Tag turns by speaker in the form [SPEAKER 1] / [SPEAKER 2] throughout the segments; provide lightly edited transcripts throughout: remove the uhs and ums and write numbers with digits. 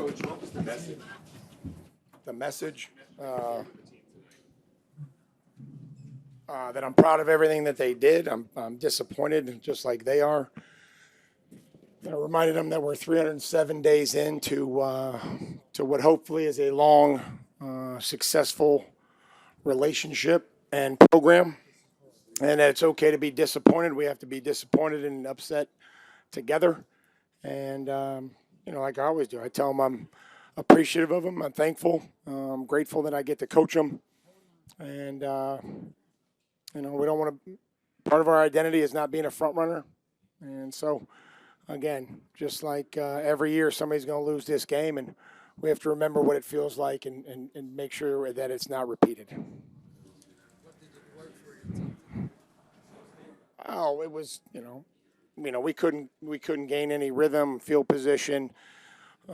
[SPEAKER 1] Coach, what was the message?
[SPEAKER 2] The message that I'm proud of everything that they did. I'm disappointed, just like they are. I reminded them that we're 307 days into what hopefully is a long, successful relationship and program, and that it's okay to be disappointed. We have to be disappointed and upset together. And like I always do, I tell them I'm appreciative of them. I'm thankful. I'm grateful that I get to coach them. And we don't want to. Part of our identity is not being a front runner, and so again, just like every year, somebody's going to lose this game, and we have to remember what it feels like and make sure that it's not repeated.
[SPEAKER 3] What did it work for your team?
[SPEAKER 2] Oh, it was we couldn't gain any rhythm, field position. We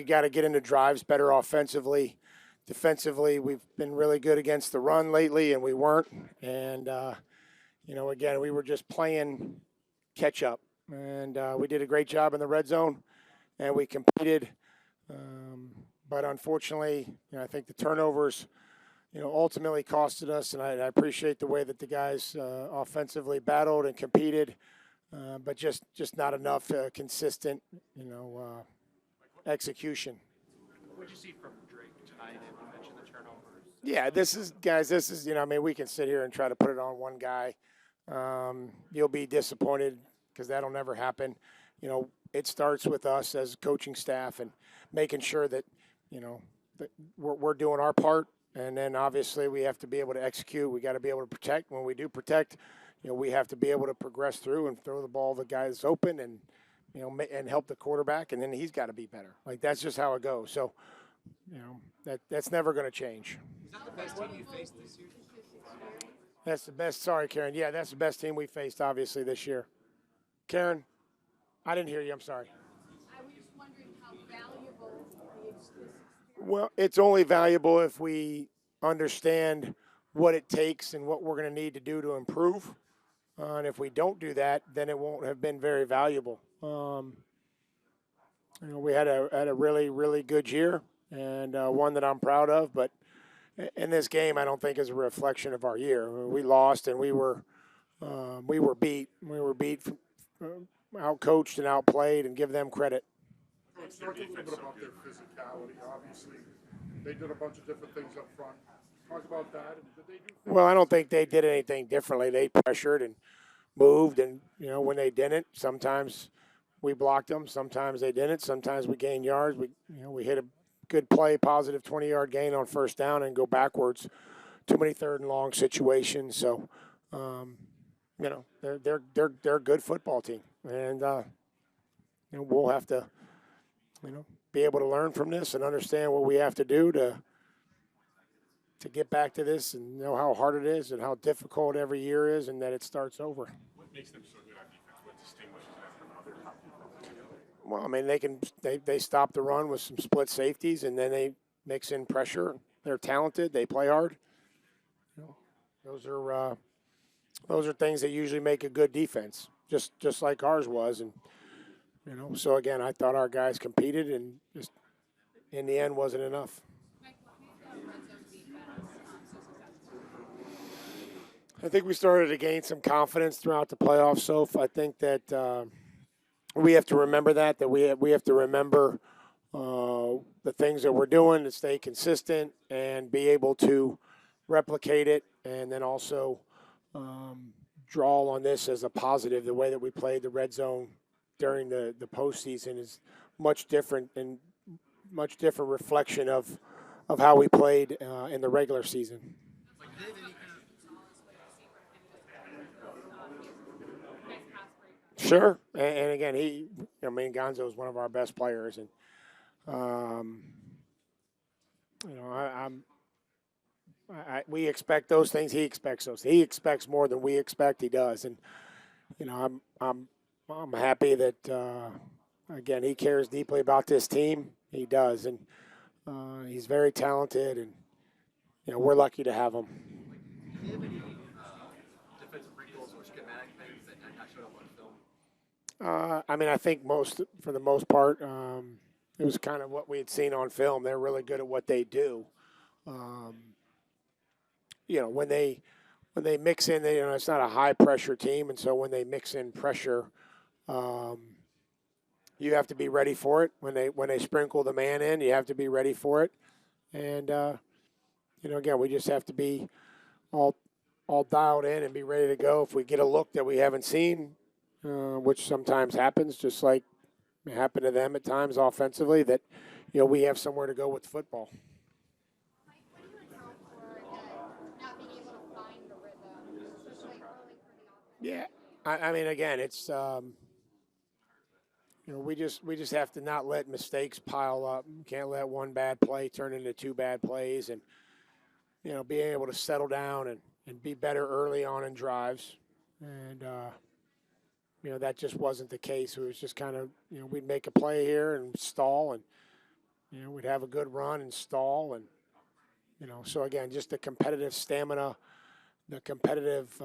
[SPEAKER 2] got to get into drives better offensively. Defensively, we've been really good against the run lately, and we weren't. And again, we were just playing catch up, and we did a great job in the red zone, and we competed. But unfortunately, I think the turnovers, ultimately costed us. And I appreciate the way that the guys offensively battled and competed, but just not enough consistent, execution.
[SPEAKER 1] What did you see from Drake tonight? You mentioned the turnovers.
[SPEAKER 2] Yeah, this is, we can sit here and try to put it on one guy. You'll be disappointed because that'll never happen. It starts with us as coaching staff and making sure that, that we're doing our part. And then obviously we have to be able to execute. We got to be able to protect. When we do protect, we have to be able to progress through and throw the ball to the guy that's open and, and help the quarterback. And then he's got to be better. Like, that's just how it goes. So, that's never going to change.
[SPEAKER 3] Is that the best team you faced this year?
[SPEAKER 2] That's the best. Sorry, Karen. Yeah, that's the best team we faced, obviously, this year. Karen, I didn't hear you. I'm sorry.
[SPEAKER 4] I was just wondering how valuable this experience.
[SPEAKER 2] Well, it's only valuable if we understand what it takes and what we're going to need to do to improve. And if we don't do that, then it won't have been very valuable. We had a really, really good year and one that I'm proud of. But in this game, I don't think is a reflection of our year. We lost and we were beat. We were beat, out-coached and outplayed, and give them credit.
[SPEAKER 5] Let's talk a little bit about their physicality. Obviously, they did a bunch of different things up front. Talk about that. And did they do?
[SPEAKER 2] Well, I don't think they did anything differently. They pressured and moved, and when they didn't, sometimes we blocked them. Sometimes they didn't. Sometimes we gained yards. We hit a good play, positive 20-yard gain on first down, and go backwards. Too many third and long situations. So, they're a good football team, and we'll have to be able to learn from this and understand what we have to do to get back to this, and know how hard it is and how difficult every year is, and that it starts over.
[SPEAKER 5] What makes them so good on defense? What distinguishes them from other top defenses?
[SPEAKER 2] Well, I mean, they stop the run with some split safeties, and then they mix in pressure. They're talented. They play hard. Those are things that usually make a good defense, just like ours was. And so again, I thought our guys competed, and just in the end wasn't enough.
[SPEAKER 4] Mike, what made the red zone defense so successful?
[SPEAKER 2] I think we started to gain some confidence throughout the playoffs. So I think that we have to remember that we have to remember the things that we're doing to stay consistent and be able to replicate it, and then also draw on this as a positive. The way that we played the red zone during the postseason is much different and much different reflection of how we played in the regular season. Sure, and again, Gonzo is one of our best players, and we expect those things. He expects those. He expects more than we expect. He does, and I'm happy that again he cares deeply about this team. He does, and he's very talented, and we're lucky to have him.
[SPEAKER 3] Do you have any defensive wrinkles or schematic things that showed up on film?
[SPEAKER 2] I mean, I think for the most part, it was kind of what we had seen on film. They're really good at what they do. Um, when they mix in, it's not a high pressure team, and so when they mix in pressure, um, you have to be ready for it. When they sprinkle the man in, you have to be ready for it. And again, we just have to be all all dialed in and be ready to go if we get a look that we haven't seen, which sometimes happens, just like it happened to them at times offensively. That we have somewhere to go with football.
[SPEAKER 4] Mike, what do you account for that not being able to find the rhythm, especially early for the offense?
[SPEAKER 2] Yeah, I mean, again, it's we just have to not let mistakes pile up. We can't let one bad play turn into two bad plays, and being able to settle down and be better early on in drives. And that just wasn't the case. It was just kind of we'd make a play here and stall, and we'd have a good run and stall, and so again, just the competitive stamina, the competitive.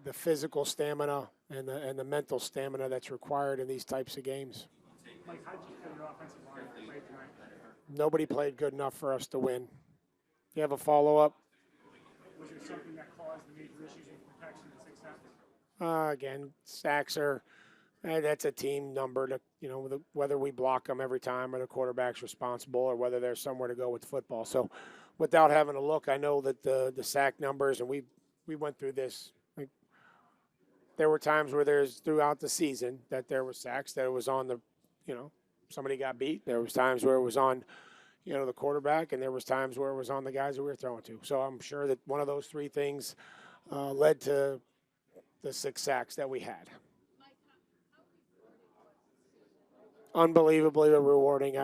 [SPEAKER 2] The physical stamina and the mental stamina that's required in these types of games.
[SPEAKER 6] Mike, how did you feel your offensive line played tonight?
[SPEAKER 2] Nobody played good enough for us to win. You have a follow-up?
[SPEAKER 6] Was there something that caused the major issues in protection and success?
[SPEAKER 2] Again, sacks are that's a team number. Whether we block them every time or the quarterback's responsible or whether there's somewhere to go with football. So, without having a look, I know that the sack numbers, and we went through this. There were times where there's throughout the season that there was sacks, that it was on the, somebody got beat. There was times where it was on, the quarterback, and there was times where it was on the guys that we were throwing to. So I'm sure that one of those three things led to the 6 sacks that we had. Unbelievably rewarding.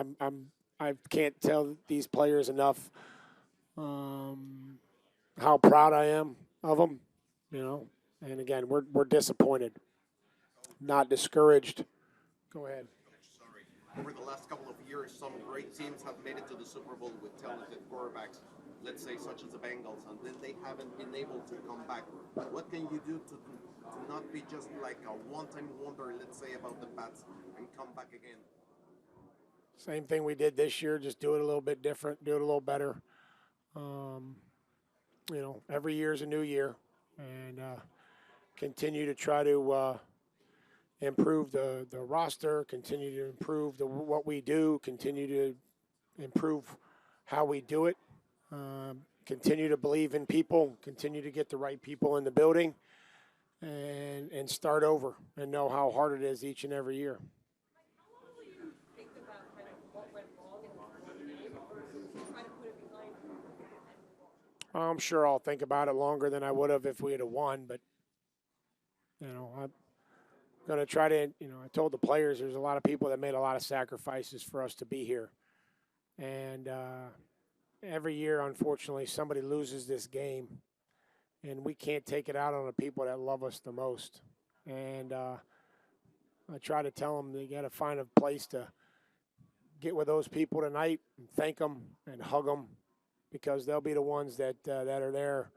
[SPEAKER 2] I can't tell these players enough how proud I am of them. And again, we're disappointed, not discouraged. Go ahead.
[SPEAKER 7] Over the last couple of years, some great teams have made it to the Super Bowl with talented quarterbacks, let's say such as the Bengals, and then they haven't been able to come back. What can you do to not be just like a one-time wonder, let's say, about the Pats and come back again?
[SPEAKER 2] Same thing we did this year, just do it a little bit different, do it a little better. Every year is a new year, and continue to try to improve the roster, continue to improve what we do, continue to improve how we do it, continue to believe in people, continue to get the right people in the building, and start over and know how hard it is each and every year.
[SPEAKER 8] How long will you think about kind of what went wrong in the game versus try to put it behind you and move on?
[SPEAKER 2] I'm sure I'll think about it longer than I would have if we had won, but I'm going to try to, I told the players there's a lot of people that made a lot of sacrifices for us to be here. And every year, unfortunately, somebody loses this game, and we can't take it out on the people that love us the most. And I try to tell them they got to find a place to get with those people tonight and thank them and hug them, because they'll be the ones that are there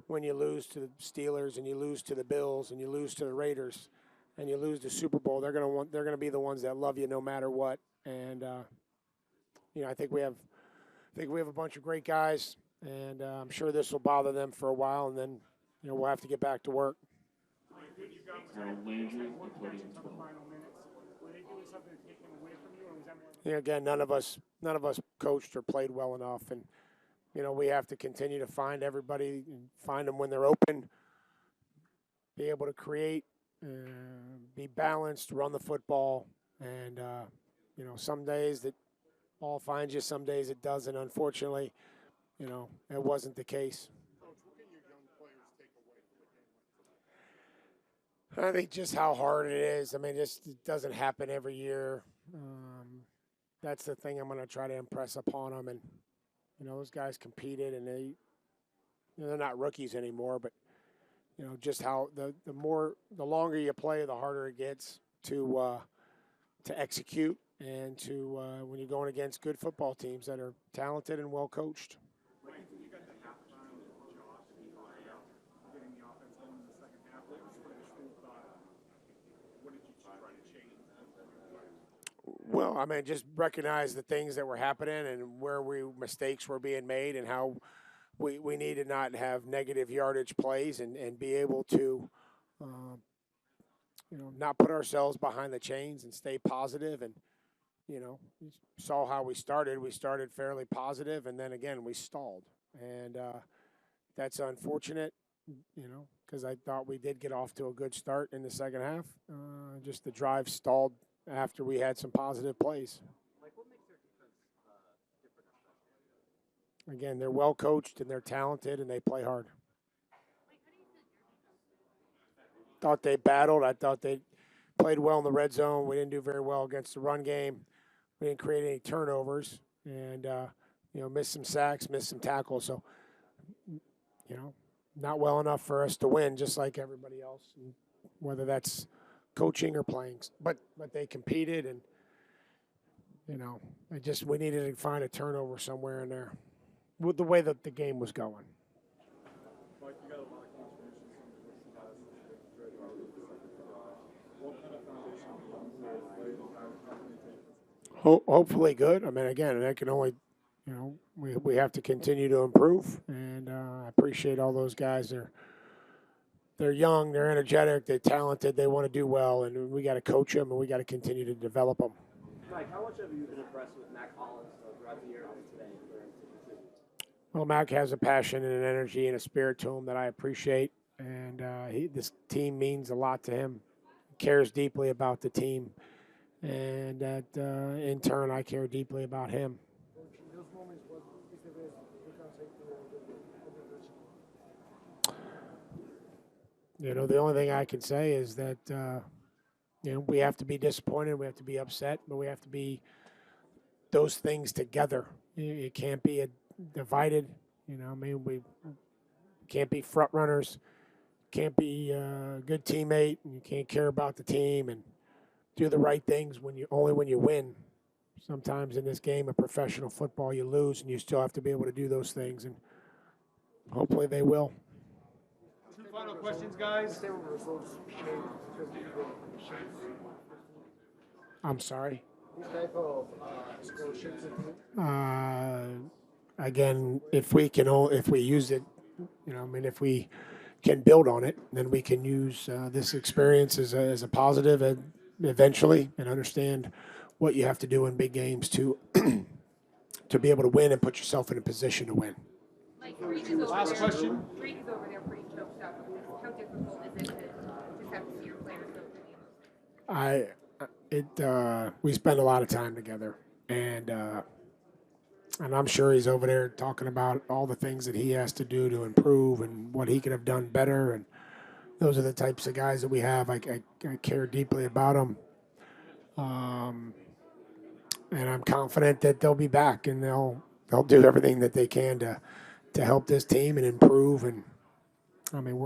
[SPEAKER 2] when you lose to the Steelers and you lose to the Bills and you lose to the Raiders and you lose the Super Bowl. They're gonna be the ones that love you no matter what. And I think we have a bunch of great guys, and I'm sure this will bother them for a while, and then we'll have to get back to work.
[SPEAKER 6] You've got one catch until the final minutes. Were they doing something to take him away from you, or was that more?
[SPEAKER 2] Again, none of us coached or played well enough, and we have to continue to find everybody and find them when they're open, be able to create, be balanced, run the football, and some days that ball finds you, some days it doesn't. Unfortunately, it wasn't the case.
[SPEAKER 5] Coach, what can your young players take away from a game like tonight?
[SPEAKER 2] I think just how hard it is. I mean, it doesn't happen every year. That's the thing I'm going to try to impress upon them. And those guys competed, and they're not rookies anymore. But just how the longer you play, the harder it gets to execute, and to when you're going against good football teams that are talented and well coached.
[SPEAKER 6] What do you think you got the halftime with Josh and getting the offense going in the second half? What was the initial thought?
[SPEAKER 2] Well, I mean, just recognize the things that were happening and where mistakes were being made and how we need to not have negative yardage plays and be able to, uh, not put ourselves behind the chains and stay positive. And, you saw how we started. We started fairly positive, and then again, we stalled. And that's unfortunate, because I thought we did get off to a good start in the second half. Just the drive stalled after we had some positive plays.
[SPEAKER 1] Like, what makes their defense different or special?
[SPEAKER 2] Again, they're well coached and they're talented and they play hard. Thought they battled. I thought they played well in the red zone. We didn't do very well against the run game. We didn't create any turnovers and, missed some sacks, missed some tackles. So, not well enough for us to win, just like everybody else, and whether that's coaching or playing. But they competed, and we needed to find a turnover somewhere in there with the way that the game was going.
[SPEAKER 6] Mike, you got a lot of contributions from the rookie guys. What kind of foundation do you lay how many tables?
[SPEAKER 2] Hopefully good. I mean, again, that can only, we have to continue to improve, and I appreciate all those guys. They're young, they're energetic, they're talented, they want to do well, and we got to coach them, and we got to continue to develop them.
[SPEAKER 9] Mike, how much have you been impressed with Mac Hollins throughout the year and today for him?
[SPEAKER 2] Well, Mac has a passion and an energy and a spirit to him that I appreciate, and this team means a lot to him. He cares deeply about the team, and that in turn, I care deeply about him.
[SPEAKER 3] In those moments, what is the best you can say to the
[SPEAKER 2] The only thing I can say is that, we have to be disappointed, we have to be upset, but we have to be those things together. It can't be divided. We can't be front runners, can't be a good teammate, and you can't care about the team and do the right things when you win. Sometimes in this game of professional football, you lose, and you still have to be able to do those things, and hopefully they will.
[SPEAKER 1] Two final questions, guys.
[SPEAKER 2] I'm sorry.
[SPEAKER 3] This type of score shapes the team.
[SPEAKER 2] Again, if we use it, if we can build on it, then we can use this experience as a positive eventually, and understand what you have to do in big games to to be able to win and put yourself in a position to win.
[SPEAKER 4] Like, Reed is
[SPEAKER 1] Last
[SPEAKER 4] over
[SPEAKER 1] question.
[SPEAKER 4] there. Reed is over there pretty choked up. How difficult is it to just have to see your players go through the emotions?
[SPEAKER 2] We spend a lot of time together, and I'm sure he's over there talking about all the things that he has to do to improve and what he could have done better. And those are the types of guys that we have. I care deeply about them, and I'm confident that they'll be back and they'll do everything that they can to help this team and improve. And I mean,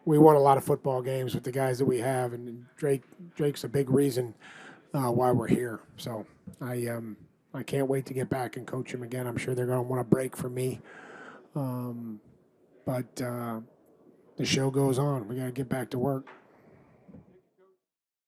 [SPEAKER 2] we won a lot of football games with the guys that we have, and Drake's a big reason why we're here. So I can't wait to get back and coach him again. I'm sure they're going to want a break from me, but the show goes on. We got to get back to work.